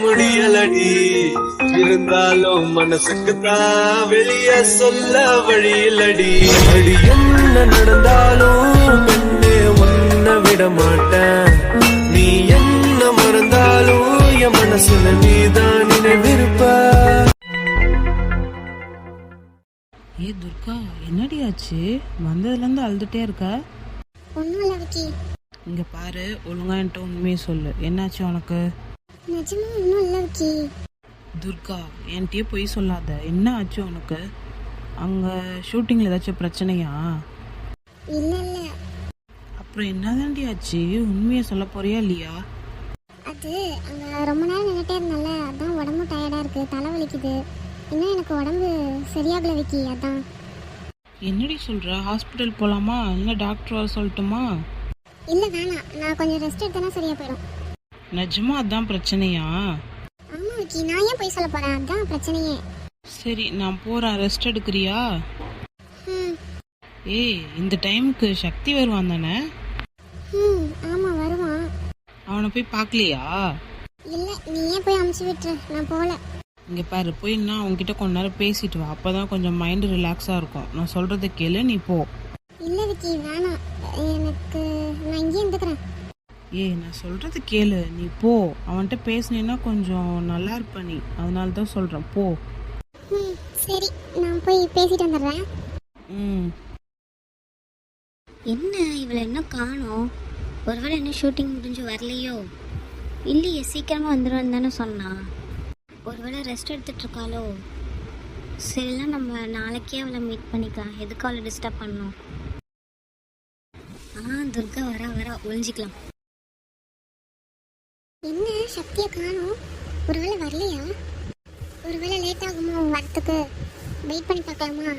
முடியலடி. இருந்தாலும் மனசுக்கு தான் வெளிய சொல்ல வழியிலடி. அடி என்ன நடந்தாலும் பெண்ணே உன்னை விட மாட்டேன். நீ என்ன மறந்தாலும் என் மனசுல நீதான் நினைவிருப்ப. ஏ துர்கா, என்னடி ஆச்சு? வந்ததுலேருந்து அழுதுட்டே இருக்க. ஒன்றும் இல்லை விக்கி. இங்கே பாரு, ஒழுங்கா என்கிட்ட உண்மையை சொல்லு. என்னாச்சு உனக்கு? நிஜமா ஒன்றும் இல்லை விக்கி. துர்கா, என்கிட்டயே பொய் சொல்லாத. என்ன ஆச்சு உனக்கு? அங்கே ஷூட்டிங்கில் ஏதாச்சும் பிரச்சனையா? இல்லை இல்லை. அப்புறம் என்னதாண்டி ஆச்சு? உண்மையை சொல்ல போறியா இல்லையா? அது அங்கே ரொம்ப நேரம் நின்றுட்டே இருந்தால, அதான் உடம்பு டயர்டாக இருக்குது, தலை வலிக்குது. இன்னும் எனக்கு உடம்பு சரியாகலை விக்கி, அதான். என்னடி சொல்கிற? ஹாஸ்பிட்டல் போகலாமா இல்லை டாக்டர் வர சொல்லட்டுமா? இல்லை வேணாம், நான் கொஞ்சம் ரெஸ்ட் எடுத்தேன்னா சரியாக போயிடும். நிஜமா அதான் பிரச்சனையா? ஆமாம் விக்கி, நான் ஏன் போய் சொல்ல போகிறேன், அதான் பிரச்சனையே. சரி, நான் போகிறேன். ரெஸ்ட் எடுக்கிறியா? ம் ஏய், இந்த டைமுக்கு சக்தி வருவான் தானே? ம் ஆமாம் வருவான். அவனை போய் பார்க்கலையா? இல்லை, நீ ஏன் போய் அமுச்சு விட்டுரு, நான் போகல. இங்கே பாரு, போய் நான் அவங்ககிட்ட கொஞ்ச நேரம் பேசிட்டு வா. அப்போ தான் கொஞ்சம் மைண்டு ரிலாக்ஸாக இருக்கும். நான் சொல்கிறத கேளு, நீ போ. இல்லை விக்கி வேணாம், எனக்கு நான் இங்கேயே இருந்துக்கிறேன். ஏய், நான் சொல்கிறது கேளு, நீ போ. அவன்கிட்ட பேசினேன்னா கொஞ்சம் நல்லா இருப்ப நீ. அதனால தான் சொல்கிறேன், போ. ம் சரி, நான் போய் பேசிட்டு வந்துடுறேன். ம். என்ன இவளை இன்னும் காணோம்? ஒருவேளை இன்னும் ஷூட்டிங் முடிஞ்சு வரலையோ? இல்லையே, சீக்கிரமாக வந்துடுவேன்னு தானே சொன்னான். ஒருவேளை ரெஸ்ட் எடுத்துட்டு இருக்காளோ? சரிலாம், நம்ம நாளைக்கே அவளை மீட் பண்ணிக்கலாம். எதுக்கு அவளை டிஸ்டர்ப் பண்ணணும்? துர்கா வரா, ஒழிஞ்சிக்கலாம். என்ன சக்தியை காணோம்? ஒருவேளை வரலையா? ஒருவேளை லேட் ஆகுமோ வரத்துக்கு? வெயிட் பண்ணி பார்க்கலாமா?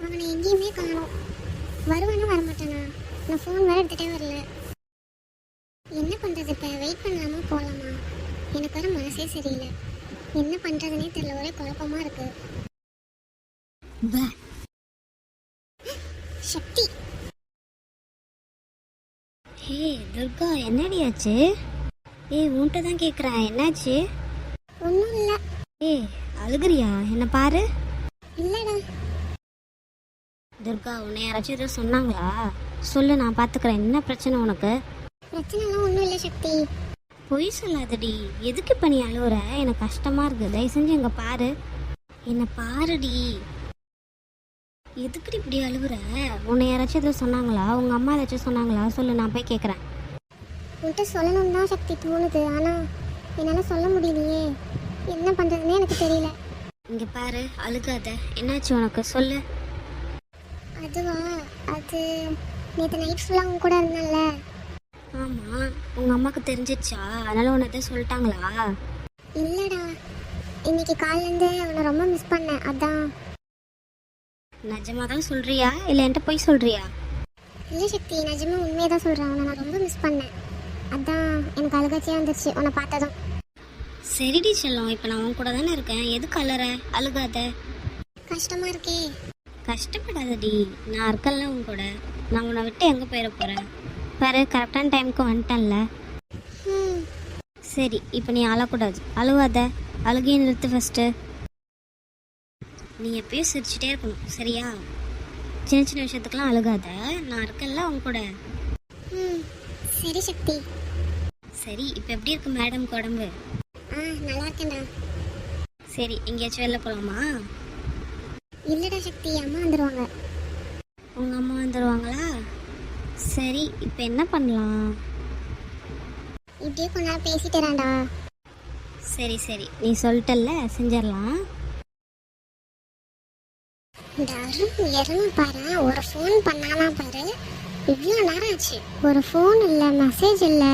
அவனை எங்கேயுமே காணோம். வருவானா வரமாட்டானா? நான் ஃபோன் வேறு எடுத்துகிட்டே வரல. என்ன பண்ணுறது இப்போ? வெயிட் பண்ணலாமா போகலாமா? எனக்கு வர மனசே சரியில்லை. என்ன பண்ணுறதுனே தெரியல, ஒரே குழப்பமாக இருக்கு. சக்தி. ஹே துர்கா, என்னடி ஆச்சு? உன்கிட்ட தான் கேட்குறேன், என்னாச்சு? ஒன்றும் இல்லை. அழுகுறியா? என்ன பாரு. இல்லைடா. துர்கா, உன்னை யாராச்சும் எதுவும் சொன்னாங்களா? சொல்லு, நான் பார்த்துக்கிறேன். என்ன பிரச்சனை உனக்கு? பிரச்சனைலாம் ஒன்றும் இல்லை சக்தி. பொய் சொல்லாதடி. எதுக்கு இப்போ நீ அழுவுற? எனக்கு கஷ்டமாக இருக்குது. தயவு செஞ்சு எங்கே பாரு. என்னை பாருடி. எதுக்குடி இப்படி அழுவுற? உன்னை யாராச்சும் எதுவும் சொன்னாங்களா? உங்கள் அம்மா ஏதாச்சும் சொன்னாங்களா? சொல்லு, நான் போய் கேட்குறேன். உன்கிட்ட சொல்லணும் தான் சக்தி தோணுது, ஆனால் என்னால் சொல்ல முடியலையே. என்ன பண்ணுறதுனே எனக்கு தெரியல. இங்கே பாரு, அழுகாத. என்னாச்சு உனக்கு? சொல்லு. அதுவா, அது நேற்று நைட் ஃபுல்லாக அவங்க கூட இருந்தேன்ல. ஆமாம், உங்கள் அம்மாவுக்கு தெரிஞ்சிச்சா? அதனால் உன்னை எதாவது சொல்லிட்டாங்களா? இல்லைடா, இன்னைக்கு காலையிலேருந்து அவனை ரொம்ப மிஸ் பண்ணேன், அதான். நிஜமாக தான் சொல்கிறியா இல்லை என்கிட்ட போய் சொல்கிறியா? இல்லை சக்தி, நிஜமாக உண்மையை தான் சொல்கிறேன். அவனை நான் ரொம்ப மிஸ் பண்ணேன், அதான் எனக்கு அழுகாச்சியாக வந்துருச்சு உன்னை பார்த்ததும். சரிடி செல்லம், இப்போ நான் உன் கூட தானே இருக்கேன். எதுக்கு அழுற? அழுகாத. கஷ்டமாக இருக்கே. கஷ்டப்படாதடி, நான் இருக்கல உன் கூட. நான் உன்னை விட்டு எங்கே போயிட போகிறேன்? பாரு, கரெக்டான டைமுக்கு வந்துட்டேன்ல. சரி, இப்போ நீ அழக்கூடாது. அழுவாத. அழுகையை நிறுத்து ஃபஸ்ட்டு. நீ எப்பயும் சிரிச்சுட்டே இருக்கணும், சரியா? சின்ன சின்ன விஷயத்துக்கெல்லாம் அழுகாத. நான் இருக்கல உன் கூட. சரி சக்தி. சரி, இப்போ எப்படி இருக்கு மேடம் உடம்பு? நல்லா இருக்கேன்டா. சரி, எங்கேயாச்சும் வெளில போகலாமா? இல்லைடா சக்தி, அம்மா வந்துடுவாங்க. உங்கள் அம்மா வந்துடுவாங்களா? சரி, இப்போ என்ன பண்ணலாம்? இப்படியே கொஞ்ச நேரம் பேசிட்டுறான்டா. சரி சரி, நீ சொல்லிட்டல்ல, செஞ்சிடலாம். இறங்க பாரு, ஒரு ஃபோன் பண்ணானா பாரு. இவ்வளோ நேரம் ஆச்சு, ஒரு ஃபோன் இல்லை, மெசேஜ் இல்லை.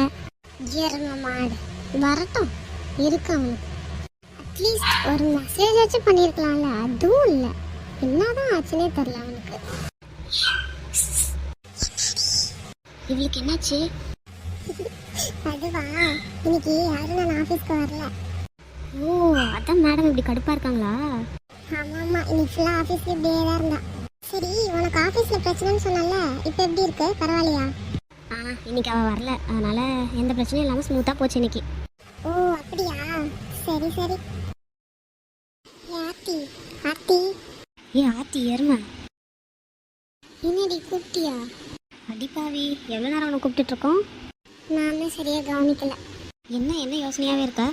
இறங்க மாடு வரட்டும், இருக்கு அவனுக்கு. அட்லீஸ்ட் ஒரு மெசேஜ் ஆச்சும் பண்ணியிருக்கலாம்ல, அதுவும் இல்லை. என்னதான் ஆச்சுன்னே தெரியல அவனுக்கு. இவளுக்கு என்னாச்சு? அதுவா, இன்னைக்கு யாரும் நான் ஆஃபீஸ்க்கு வரல. ஓ, அதான் மேடம் இப்படி கடுப்பாக இருக்காங்களா? ஆமாம், இன்னைக்கு ஃபுல்லாக ஆஃபீஸ்க்கு இப்படியே தான் இருந்தா. சரி, உனக்கு ஆஃபீஸில் பிரச்சனைன்னு சொன்னால, இப்போ எப்படி இருக்கு? பரவாயில்லையா? இன்னைக்கு அவள் வரல, அதனால எந்த பிரச்சனையும் இல்லாமல் ஸ்மூத்தாக போச்சு இன்னைக்கு. ஓ ஏ ஆத்தி எருமை, என்னடி கூப்பிட்டியா? அடிப்பாவி, எவ்வளோ நேரம் உன்னை கூப்பிட்டுட்டு இருக்கோம்? நான் தான் சரியாக கவனிக்கல. என்ன யோசனையாகவே இருக்கா?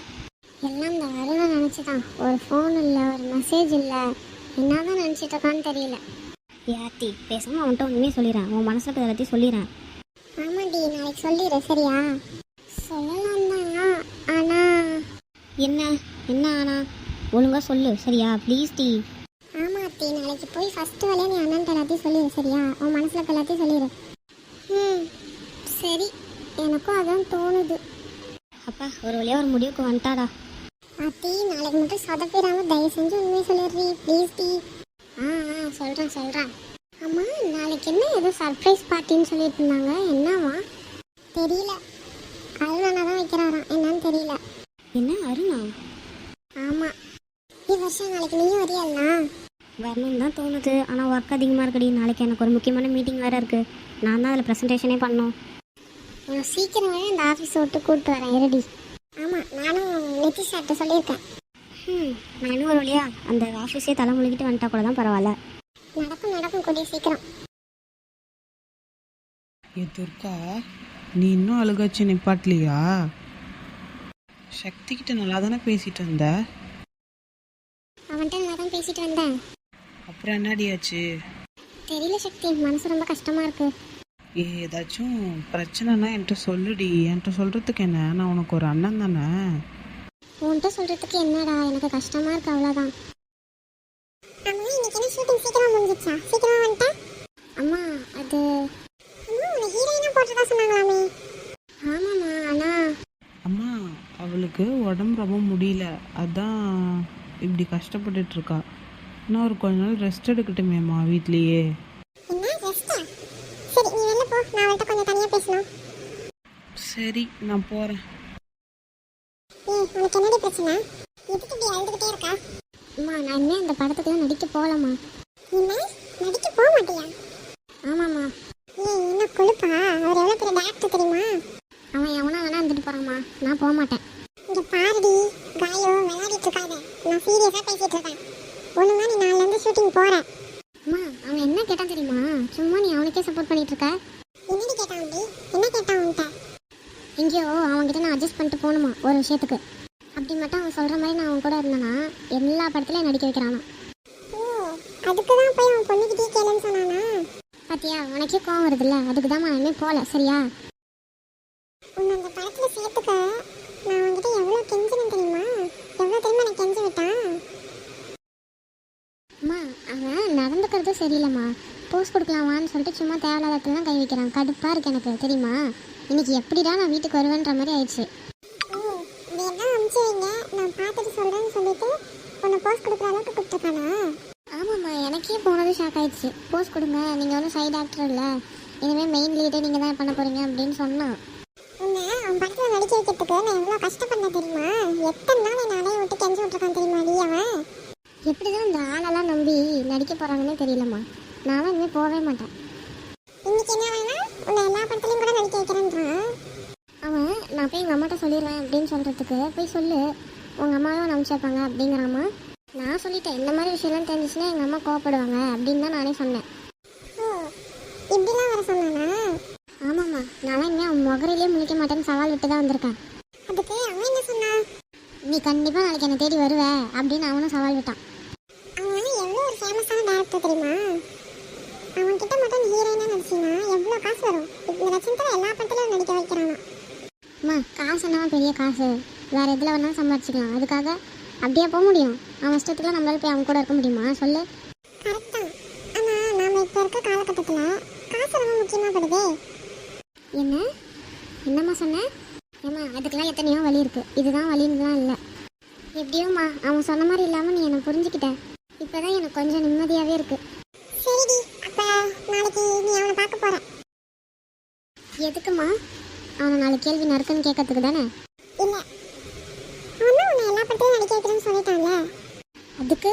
எல்லாம் இந்த அருணை நினச்சிதான். ஒரு ஃபோன் இல்லை, ஒரு மெசேஜ் இல்லை, என்னதான் நினச்சிட்டு இருக்கான்னு தெரியல. ஏ ஆத்தி, பேசாமல் அவன்கிட்ட ஒன்றுமே சொல்லிடுறேன், உன் மனசில் இருக்கிறத பற்றி சொல்லிடுறேன். ஆமாண்டி, நாளைக்கு சொல்லிடு சரியா? சொல்லலாம் தான், ஆனால் என்ன ஆனா? ஒழுங்காக சொல்லு சரியா, ப்ளீஸ் டி. ஆமா அத்தி, நாளைக்கு போய் ஃபஸ்ட்டு வேலையை நீ அண்ணன்ட்ட எல்லாத்தையும் சொல்லிடு சரியா? உன் மனசில் இருக்க எல்லாத்தையும் சொல்லிடு. சரி, எனக்கும் அதான் தோணுது. அப்பா, ஒரு வழியாக ஒரு முடிவுக்கு வந்துட்டாடா. அத்தி, நாளைக்கு மட்டும் சொதப்பிடாமல் தயவு செஞ்சு உண்மையை சொல்லிடுறீ ப்ளீஸ் டி. சொல்கிறேன். அம்மா, நாளைக்கு என்ன ஏதோ சர்ப்ரைஸ் பார்ட்டின்னு சொல்லிட்டு இருந்தாங்க, என்னவா தெரியல. அருணா தான் வைக்கிறாராம், என்னன்னு தெரியல. என்ன அருணா? ஆமாம், வருஷம் நாளைக்கு நீயும் வரியாண்ணா? வரணும்னு தான் தோணுது, ஆனால் ஒர்க் அதிகமாக இருக்குடி. நாளைக்கு எனக்கு ஒரு முக்கியமான மீட்டிங் வேறு இருக்குது. நான் தான் அதில் ப்ரெசன்டேஷனே பண்ணணும். நான் சீக்கிரமே அந்த ஆஃபீஸை விட்டு கூப்பிட்டு வரேன் இருடி. ஆமாம், நானும் நிதிஷ் சார்கிட்ட சொல்லியிருக்கேன். நானும் ஒரு வழியா அந்த ஆஃபீஸே தலை முழுகிட்டு வந்துட்டா கூட தான் பரவாயில்ல. நடக்கும் கூடிய சீக்கிரம். ஏ துர்கா, நீ இன்னும் அழுகாச்சு நிப்பாட்டலையா? சக்தி கிட்ட நல்லா தானே பேசிட்டு வந்த. அவன்கிட்ட நல்லா தான் பேசிட்டு வந்தேன். அப்புறம் என்னடியாச்சு? தெரியல சக்தி, மனசு ரொம்ப கஷ்டமா இருக்கு. ஏதாச்சும் பிரச்சனைனா என்கிட்ட சொல்லுடி. என்கிட்ட சொல்றதுக்கு என்ன, நான் உனக்கு ஒரு அண்ணன் தானே. உன்கிட்ட சொல்றதுக்கு என்னடா, எனக்கு கஷ்டமா இருக்கு அவ்வளோதான். அம்மா, இன்னைக்கு என்ன ஷூட்டிங் சீக்கிரமா முடிஞ்சிச்சா? சீக்கிரமா வந்துட்டா? அம்மா, அது உன்னை ஹீரோயினா போட்டதா சொன்னாங்களாமே. ஆமாம்மா, ஆனா அம்மா, அவளுக்கு உடம்பு ரொம்ப முடியல, அதான் இப்படி கஷ்டப்பட்டுட்டு இருக்கா. இன்னும் ஒரு கொஞ்ச நாள் ரெஸ்ட் எடுக்கட்டுமேம்மா வீட்லேயே. என்ன ரெஸ்டா? சரி, நீ வெளில போ, நான் அவள்கிட்ட கொஞ்சம் தனியாக பேசணும். சரி, நான் போகிறேன். உனக்கு என்னடி பிரச்சனை? எதுக்கு இப்படி அழுதுகிட்டே இருக்கா? அம்மா, நான் இனிமேல் அந்த படத்துக்குலாம் நடிக்க போகலாமா? என்ன, நடிக்க போக மாட்டியா? ஆமாம்மா. என்ன கொழுப்பா? அவர் எவ்வளோ பெரிய டேரக்டர் தெரியுமா? அவன் எவனா வேணா வந்துட்டு போகிறாம்மா, நான் போக மாட்டேன். இங்கே பாருடி காயோ, விளையாடிட்டு இருக்காத. நான் சீரியஸாக பேசிகிட்டு இருக்கேன். ஒழுங்கா நீ நாளிலேருந்து ஷூட்டிங் போகிறேன். அம்மா, அவன் என்ன கேட்டான் தெரியுமா? சும்மா நீ அவனுக்கே சப்போர்ட் பண்ணிட்டு இருக்க. என்னடி கேட்டான் அப்படி? என்ன கேட்டான் அவன்கிட்ட? எங்கேயோ அவன்கிட்ட நான் அட்ஜஸ்ட் பண்ணிட்டு போகணுமா ஒரு விஷயத்துக்கு. அப்படி மட்டும் அவன் சொல்கிற மாதிரி நான் அவன் கூட இருந்தேன்னா எல்லா படத்துலையும் நடிக்க வைக்கிறானா. ஓ, அதுக்கு தான் போய் அவன் பொண்ணுக்கிட்டே கேளுன்னு சொன்னானா? பாத்தியா, உனக்கே கோவம் வருதுல்ல, அதுக்கு தான் நான் இனிமேல் போகல சரியா? உன்னை அந்த படத்தில் சேர்த்துக்க நான் அவன்கிட்ட எவ்வளோ கெஞ்சினேன் தெரியுமா? எவ்வளோ தெரியுமா நான் கெஞ்சி விட்டான். அம்மா, அவன் நடந்துக்கிறது சரியில்லைம்மா. போஸ்ட் கொடுக்கலாமான்னு சொல்லிட்டு சும்மா தேவையில்லாததுலாம் கை வைக்கிறான். கடுப்பாக இருக்கு எனக்கு தெரியுமா? இன்னைக்கு எப்படிடா நான் வீட்டுக்கு வருவேன்ற மாதிரி ஆயிடுச்சு. வேணா அனுப்பிச்சு வைங்க, நான் பார்த்துட்டு சொல்கிறேன்னு சொல்லிட்டு உன்னை போஸ்ட் கொடுக்குற அளவுக்கு கொடுத்துருக்கானா? ஆமாம்மா, எனக்கே போனது ஷாக் ஆயிடுச்சு. போஸ்ட் கொடுங்க, நீங்கள் ஒன்றும் சைடு ஆக்டர் இல்லை, இனிமேல் மெயின் லீடே நீங்கள் தான் பண்ண போகிறீங்க அப்படின்னு சொன்னான். உன்னை அவன் படத்தில் நடிக்க வைக்கிறதுக்கு நான் எவ்வளோ கஷ்டப்பட்டேன் தெரியுமா? எத்தனை நாள் என்னை அலைய விட்டு கெஞ்சி விட்டுருக்கான் தெரியுமா நீ? அவன் எப்படி தான் இந்த ஆளெல்லாம் நம்பி நடிக்க போகிறாங்கன்னே தெரியலம்மா. நானும் இனிமேல் போகவே மாட்டேன். இன்னைக்கு என்ன வேணா உன்னை எல்லா படத்துலையும் கூட நடிக்க வைக்கிறேன்றான் அவன். நான் போய் எங்கள் அம்மாட்ட சொல்லிடுவேன் அப்படின்னு சொல்கிறதுக்கு போய் சொல்லு, உங்கள் அம்மாவும் நம்பிச்சு வைப்பாங்க அப்படிங்கிறாம்மா. நான் சொல்லிட்டேன், இந்த மாதிரி விஷயம்லாம் தெரிஞ்சிச்சுன்னா எங்கள் அம்மா கோவப்படுவாங்க அப்படின்னு தான் நானே சொன்னேன். ஓ, இப்படிலாம் வர சொன்னானா? ஆமாம்மா, நான் இனிமேல் அவன் முகரையிலே முழிக்க மாட்டேன்னு சவால் விட்டு தான் வந்திருக்கேன். அதுக்கு அவன் என்ன சொன்னான்? நீ கண்டிப்பாக நாளைக்கு என்னை தேடி வருவ அப்படின்னு அவனும் சவால் விட்டான். அவன் எவ்வளோ ஒரு ஃபேமஸான டேரக்டர் தெரியுமா? அவன்கிட்ட மட்டும் ஹீரோயினாக நடிச்சினா எவ்வளோ காசு வரும்? இந்த லட்சத்தில் எல்லா படத்துலையும் நடிக்க வைக்கிறானா? அம்மா, காசு என்னவா பெரிய காசு? வேறு எதில் வேணாலும் சம்பாதிச்சிக்கலாம். அதுக்காக அப்படியே போக முடியும்? அவன் இஷ்டத்தில் நம்மளால போய் அவன் கூட இருக்க முடியுமா சொல்லு? கரெக்ட் தான், ஆனால் நாம் இப்போ இருக்க காலகட்டத்தில் காசு ரொம்ப முக்கியமாக படுதே. என்னம்மா சொன்னேன்? ஏம்மா, அதுக்கெல்லாம் எத்தனையோ வழி இருக்குது, இதுதான் வழின்னுலாம் இல்லை. எப்படியோம்மா, அவன் சொன்ன மாதிரி இல்லாமல் நீ என்னை புரிஞ்சுக்கிட்ட. இப்போ தான் எனக்கு கொஞ்சம் நிம்மதியாகவே இருக்குது. சரிடி, அப்போ நாளைக்கு நீ அவனை பார்க்க போகிற. எதுக்குமா? அவனை நாளைக்கு கேள்வி நறுக்குன்னு கேட்கறதுக்கு தானே? இல்லை, அவன் உன்னை எல்லா படத்தையும் நடிக்க வைக்கிறேன்னு சொல்லிட்டான்ல, அதுக்கு